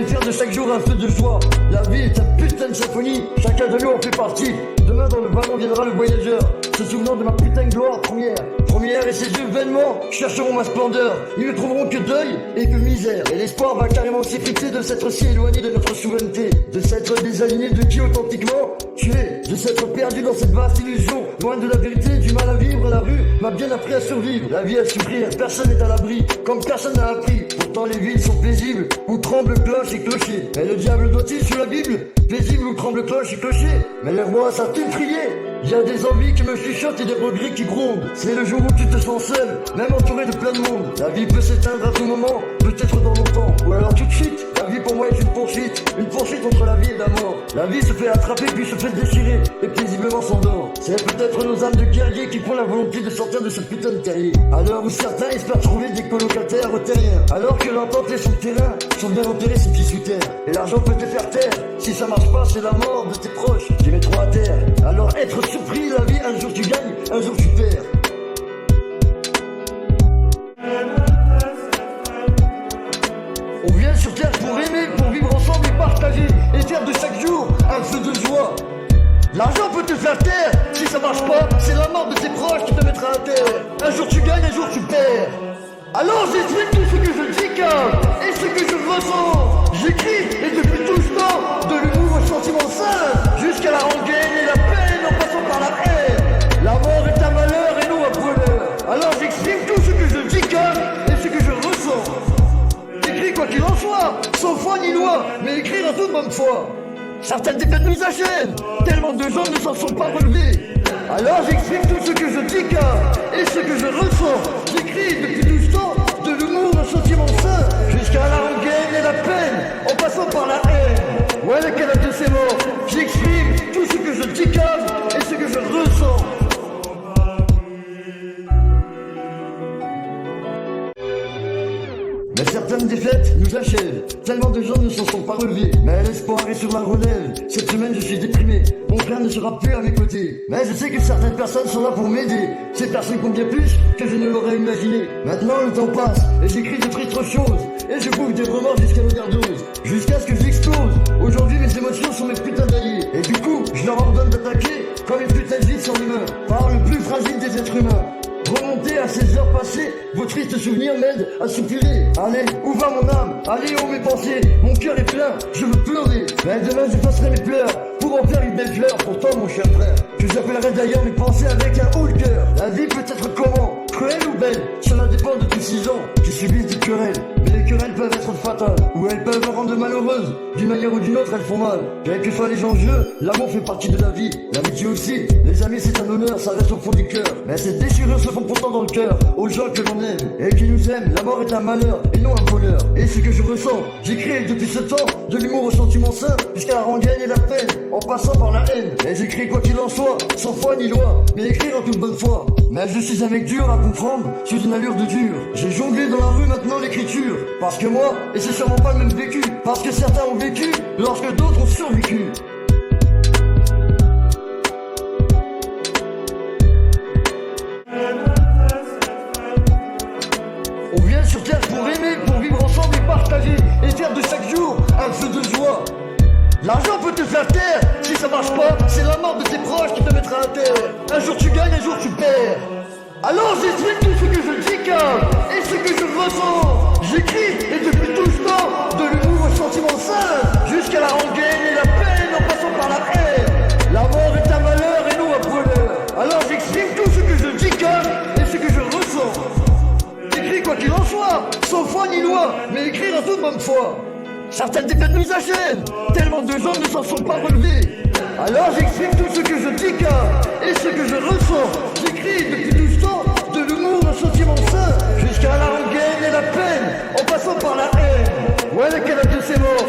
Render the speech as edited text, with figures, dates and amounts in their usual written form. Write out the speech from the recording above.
faire de chaque jour un feu de joie. La vie est une putain de symphonie, chacun de nous en fait partie. Demain dans le ballon viendra le voyageur, se souvenant de ma putain de gloire première et ses événements chercheront ma splendeur. Ils ne trouveront que deuil et que misère. Et l'espoir va carrément s'effriter de s'être si éloigné de notre souveraineté, de s'être désaligné de qui authentiquement tu es, de s'être perdu dans cette vaste illusion, loin de la vérité, du mal à vivre. La rue m'a bien appris à survivre, la vie à souffrir, personne n'est à l'abri, comme personne n'a appris. Pourtant les villes sont paisibles, où tremblent cloches et clochers. Mais le diable doit-il sur la Bible, paisible où tremblent cloches et clochers? Mais les rois savent-ils prier? Il y a des envies qui me chuchotent et des regrets qui grondent. C'est le jour où tu te sens seul, même entouré de plein de monde. La vie peut s'éteindre à tout moment, peut-être dans longtemps, ou alors tout de suite. La vie pour moi est une poursuite entre la vie et la mort. La vie se fait attraper puis se fait déchirer, et paisiblement s'endort. C'est peut-être nos âmes de guerriers qui font la volonté de sortir de ce putain de terrier. À l'heure où certains espèrent trouver des colocataires au terrien, alors que l'entente et son terrain sont bien enterrés ses pieds sous terre. Et l'argent peut te faire taire, si ça marche pas c'est la mort de tes proches qui mettront à terre. Alors être surpris, la vie, un jour tu gagnes, un jour tu perds. On vient sur terre pour aimer, pour vivre ensemble et partager, et faire de chaque jour un feu de joie. L'argent peut te faire taire, si ça marche pas, c'est la mort de tes proches qui te mettra à terre. Un jour tu gagnes, un jour tu perds. Alors j'explique tout ce que je dis et ce que je ressens. J'écris, et depuis tout ce temps, de l'humour au sentiment sain, jusqu'à la rengaine et la peine en passant par la haine. La mort est un malheur et non un bonheur. Alors j'exprime tout ce que je dis et ce que je ressens. J'écris quoi qu'il en soit, sans foi ni loi, mais écrire en toute bonne foi. Certaines défaites nous achèvent, tellement de gens ne s'en sont pas relevés. Alors j'exprime tout ce que je dis et ce que je ressens. J'écris depuis tout ce temps, de l'humour au sentiment sain, jusqu'à la rengaine et la peine, en passant par la haine. Ouais, lequel de ces mots, j'exprime tout ce que je dis et ce que je ressens. Mais certaines défaites nous achèvent, tellement de gens ne s'en sont pas relevés. Mais l'espoir est sur la relève, cette semaine je suis déprimé, mon frère ne sera plus à mes côtés. Mais je sais que certaines personnes sont là pour m'aider, ces personnes comptent bien plus que je ne l'aurais imaginé. Maintenant le temps passe, et j'écris de tristes choses, et je bouffe des remords jusqu'à l'overdose, jusqu'à ce que j'explose. Aujourd'hui mes émotions sont mes putains d'alliés, et du coup je leur ordonne d'attaquer comme une putain de vie sans humain, par le plus fragile des êtres humains. Remonter à ces heures passées, vos tristes souvenirs m'aident à soupirer. Allez, où va mon âme? Allez, où mes pensées? Mon cœur est plein, je veux pleurer. Mais demain j'effacerai mes pleurs, pour en faire une belle fleur. Pourtant mon cher frère, que j'appellerai d'ailleurs mes pensées avec un haut le cœur. La vie peut être comment? Cruelle ou belle? Cela dépend de tous ces gens qui subissent des querelles. Mais les querelles peuvent être fatales, ou elles peuvent rendre malheureuses. D'une manière ou d'une autre, elles font mal. Quels que soient les enjeux, l'amour fait partie de la vie. L'amitié aussi, les amis c'est un honneur, ça reste au fond du cœur. Mais ces déchirures se font pourtant dans le cœur, aux gens que l'on aime et qui nous aiment. La mort est un malheur et non un bonheur. Et ce que je ressens, j'écris depuis ce temps, de l'humour au sentiment sain, jusqu'à la rengaine et la peine, en passant par la haine. Et j'écris quoi qu'il en soit, sans foi ni loi, mais écrire en toute bonne foi. Mais je suis un mec dur à comprendre, sous une allure de dur. J'ai jonglé dans la rue maintenant l'écriture, parce que moi, et c'est sûrement pas le même vécu, parce que certains ont vécu, lorsque d'autres ont survécu. On vient sur terre pour aimer, pour vivre ensemble et partager, et faire de chaque jour un feu de joie. L'argent peut te faire taire, si ça marche pas, c'est la mort de tes proches qui te mettra à terre. Un jour tu gagnes, un jour tu perds. Alors j'explique tout ce que je dis et ce que je ressens. J'écris, et depuis tout ce temps, de l'humour au sentiment sain, jusqu'à la rengaine et la peine en passant par la haine. La mort est un malheur et non un bonheur. Alors j'exprime tout ce que je dis et ce que je ressens. J'écris quoi qu'il en soit, sans foi ni loi, mais écrire en toute bonne foi. Certaines défaites nous achèvent, tellement de gens ne s'en sont pas relevés. Alors j'exprime tout ce que je dis et ce que je ressens. J'écris depuis tout ce temps, de l'humour au sentiment sain, jusqu'à la rengaine et la peine, en passant par la haine. Ouais, lequel de ces mots,